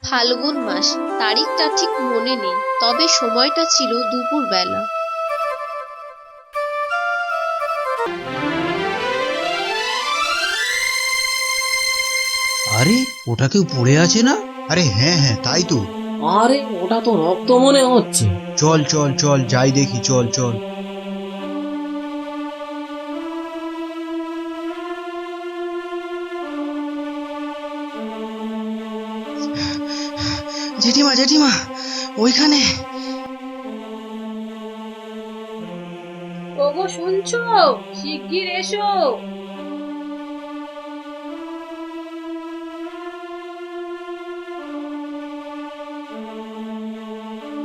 ফাল্গুন মাস, তারিখটা ঠিক মনে নেই, তবে সময়টা ছিল দুপুর বেলা। আরে, ওটা কেউ পড়ে আছে না? আরে হ্যাঁ হ্যাঁ, তাই তো। আরে ওটা তো রক্ত মনে হচ্ছে। চল চল চল, যাই দেখি, চল চল। জেঠিমা জেঠিমা, ওইখানে। ওগো শুনছো? শিগগির এসো।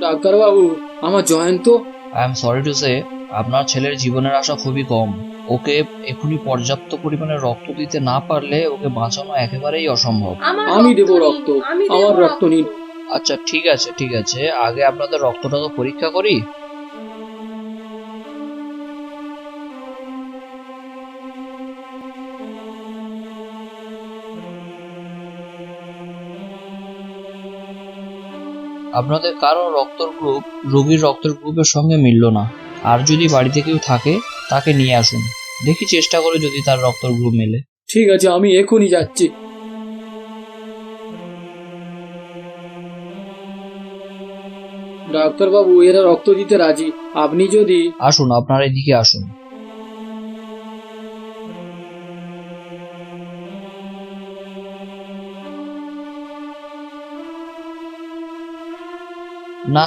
ডাক্তারবাবু, আমার Jayanta. I am sorry to say, আপনার ছেলের জীবনের আশা খুবই কম। ওকে এখনই পর্যাপ্ত পরিমাণে রক্ত দিতে না পারলে ওকে বাঁচানো একেবারেই অসম্ভব। আমি দেবো রক্ত, আমার রক্ত নিন। আচ্ছা ঠিক আছে ঠিক আছে, আগে আপনাদের রক্তটা তো পরীক্ষা করি। আপনাদের কারো রক্তের গ্রুপ রোগীর রক্তের গ্রুপের সঙ্গে মিলল না। আর যদি বাড়িতে কেউ থাকে তাকে নিয়ে আসুন, দেখি চেষ্টা করে যদি তার রক্তের গ্রুপ মেলে। ঠিক আছে, আমি এখনই যাচ্ছি। ডাক্তারবাবু, এরা রক্ত দিতে রাজি। আপনি যদি আসুন, আপনারা এদিকে আসুন। না,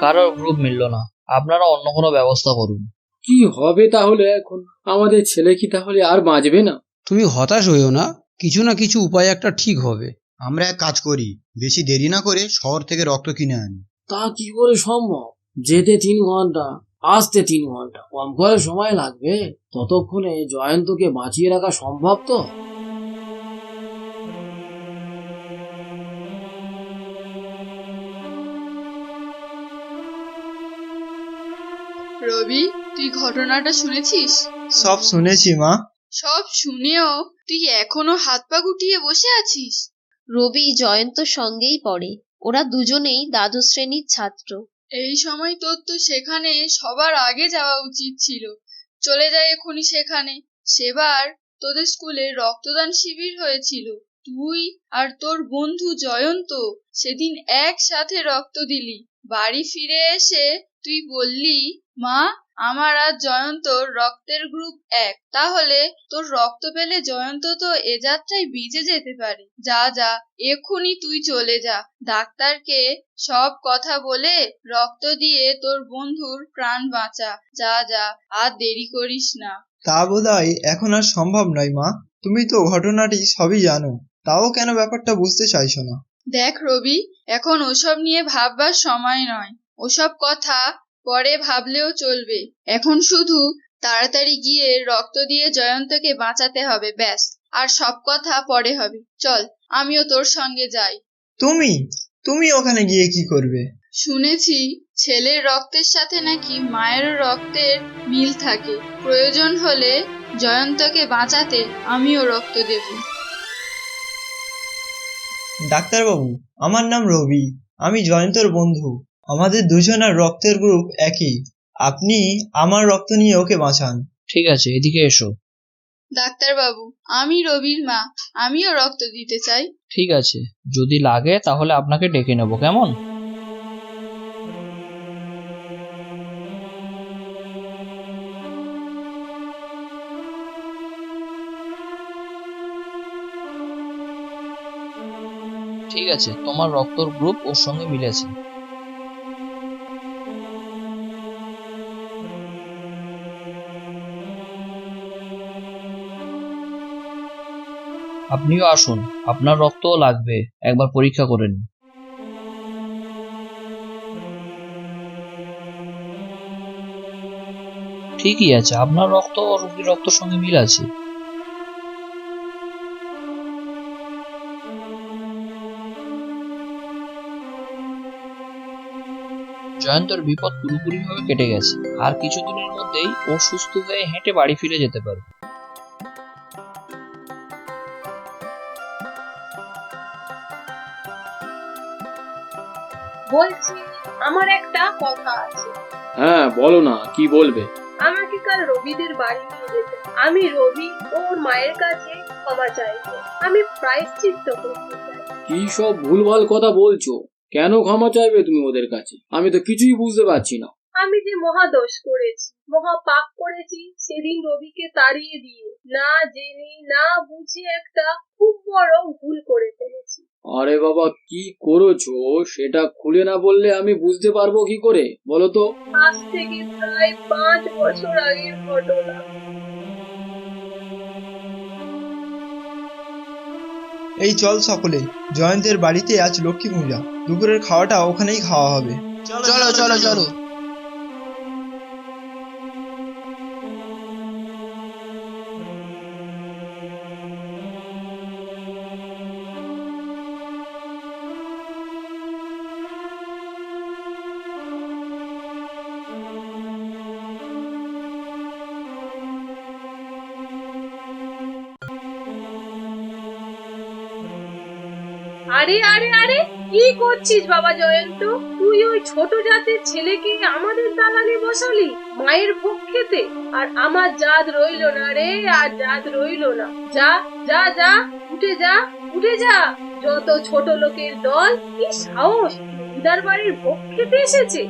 কারোর গ্রুপ মিলল না। আপনারা অন্য কোনো ব্যবস্থা করুন। কি হবে তাহলে এখন? আমাদের ছেলে কি তাহলে আর বাঁচবে না? তুমি হতাশ হইও না, কিছু না কিছু উপায় একটা ঠিক হবে। আমরা এক কাজ করি, বেশি দেরি না করে শহর থেকে রক্ত কিনে আনি। তা কি করে সম্ভব? যেতে 3 ঘন্টা, আসতে 3 ঘন্টা, কম করে সময় লাগবে। ততক্ষণে জয়ন্তকে বাঁচিয়ে রাখা সম্ভব তো? রবি, তুই ঘটনাটা শুনেছিস? সব শুনেছি মা। সব শুনেও তুই এখনো হাত পা গুটিয়ে বসে আছিস? রবি জয়ন্তর সঙ্গেই পড়ে, ওরা দুজনেই দ্বাদশ শ্রেণীর ছাত্র। এই সময় তোর তো সেখানে সবার আগে যাওয়া উচিত ছিল। চলে যায় এখনই সেখানে। সেবার তোদের স্কুলে রক্তদান শিবির হয়েছিল। তুই আর তোর বন্ধু জয়ন্ত সেদিন একসাথে রক্ত দিলি। বাড়ি ফিরে এসে তুই বললি, মা, আমার আর জয়ন্তর রক্তের গ্রুপ 1। তাহলে তোর রক্ত পেলে জয়ন্ত তো এ যাত্রায় বেঁচে যেতে পারে। যা যা, এক্ষুনি তুই চলে যা, ডাক্তারকে সব কথা বলে রক্ত দিয়ে তোর বন্ধুর প্রাণ বাঁচা। যা যা, আর দেরি করিস না। তা বোধহয় এখন আর সম্ভব নয় মা। তুমি তো ঘটনাটি সবই জানো, তাও কেন ব্যাপারটা বুঝতে চাইছো না? দেখ রবি, এখন ওসব নিয়ে ভাববার সময় নয়। ওসব কথা পরে ভাবলেও চলবে। এখন শুধু তাড়াতাড়ি গিয়ে রক্ত দিয়ে জয়ন্তকে বাঁচাতে হবে, ব্যাস। আর সব কথা পরে হবে। চল, আমিও তোর সঙ্গে যাই। তুমি তুমি ওখানে গিয়ে কি করবে? শুনেছি ছেলের রক্তের সাথে নাকি মায়ের রক্তের মিল থাকে। প্রয়োজন হলে জয়ন্তকে বাঁচাতে আমিও রক্ত দেব। ডাক্তারবাবু, আমার নাম রবি, আমি জয়ন্তর বন্ধু। আমাদের দুজনের রক্তের গ্রুপ একই। আপনি আমার রক্ত নিয়ে ওকে বাঁচান। ঠিক আছে, এদিকে এসো। ডাক্তারবাবু, আমি রবির মা, আমিও রক্ত দিতে চাই। ঠিক আছে, যদি লাগে তাহলে আপনাকে ডেকে নেব, কেমন? ঠিক আছে, তোমার রক্তর গ্রুপ ওর সঙ্গে মিলেছে। আপনিও আসুন, আপনার রক্তও লাগবে, একবার পরীক্ষা করে নিন। ঠিকই আছে, আপনার রক্ত ও রোগীর রক্তের সঙ্গে মিল আছে। জয়ন্তর বিপদ পুরোপুরিভাবে কেটে গেছে, আর কিছুদিনের মধ্যেই ও সুস্থ হয়ে হেঁটে বাড়ি ফিরে যেতে পারবে। বলছি, আমার একটা কথা আছে। হ্যাঁ বলো না, কি বলবে? আমাকে কাল রবিদের বাড়ি নিয়ে যেতে। আমি রবি ও ওর মায়ের কাছে ক্ষমা চাইবো। আমি প্রায়শ্চিত্ত করতে চাই। কি সব ভুলভাল কথা বলছো? কেন ক্ষমা চাইবে তুমি ওদের কাছে? আমি তো কিছুই বুঝতে পারছি না। আমি যে মহাদোষ করেছি, মহা পাপ করেছি, সেদিন রবিকে তাড়িয়ে দিয়ে না জেনে না বুঝে একটা খুব বড় ভুল করে ফেলেছি। আরে বাবা, কি করেছো সেটা খুলে না বললে আমি বুঝতে পারবো কি করে, বলো তো? আজ থেকে প্রায় 5 বছর আগের ঘটনা। এই চল সকলে, জয়ন্তের বাড়িতে আজ লক্ষ্মী পূজা, দুপুরের খাওয়াটা ওখানেই খাওয়া হবে। চলো চলো চলো। আরে আরে আরে, কি করছিস বাবা জয়ন্ত? তুই ওই ছোট জাতের ছেলেকে আমাদের দালানে বসালি মায়ের ভোগ খেতে, আর আমার জাত রইলো না রে, আর জাত রইলো না। যা যা যা, উঠে যা উঠে যা। যত ছোট লোকের দল, কি সাহস, জমিদার বাড়ির ভোগ খেতে এসেছে।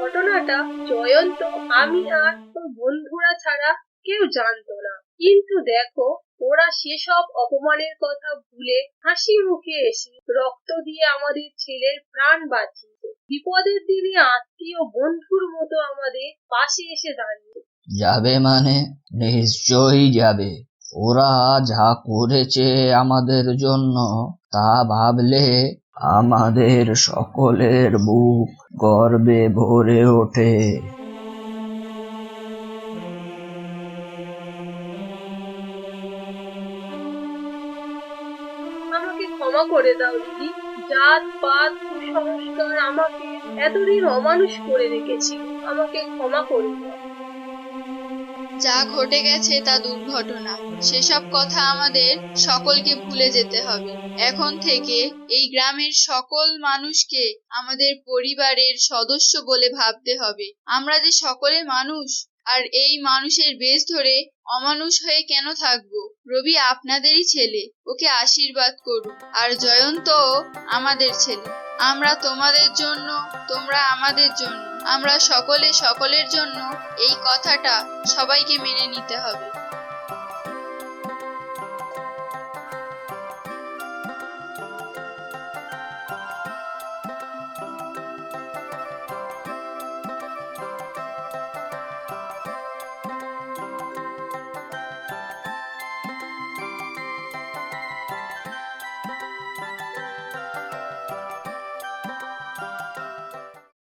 ঘটনাটা জয়ন্ত, আমি আর তোর বন্ধুরা ছাড়া কেউ জানতো না। কিন্তু দেখো, ওরা সেসব অপমানের কথা ভুলে হাসি মুখে এসে রক্ত দিয়ে আমাদের ছেলের প্রাণ বাঁচিয়েছে। বিপদের দিনে আত্মীয় বন্ধুর মতো আমাদের পাশে এসে দাঁড়িয়ে। যাবে মানে নিশ্চয়ই যাবে। ওরা যা করেছে আমাদের জন্য, তা ভাবলে আমাদের সকলের বুক গর্বে ভরে ওঠে। আমাকে ক্ষমা করে দাও দিদি। জাত পাত কুসংস্কার আমাকে এতদিন অমানুষ করে রেখেছিল। আমাকে ক্ষমা করে দাও। যা ঘটে গেছে তা দুর্ঘটনা, সেসব কথা আমাদের সকলকে ভুলে যেতে হবে। এখন থেকে এই গ্রামের সকল মানুষকে আমাদের পরিবারের সদস্য বলে ভাবতে হবে। আমরা যে সকলে মানুষ, আর এই মানুষের বেশ ধরে অমানুষ হয়ে কেন থাকবো? রবি আপনাদেরই ছেলে, ওকে আশীর্বাদ করুন। আর জয়ন্ত আমাদের ছেলে। আমরা তোমাদের জন্য, তোমরা আমাদের জন্য, আমরা সকলে সকলের জন্য। এই কথাটা সবাইকে মেনে নিতে হবে।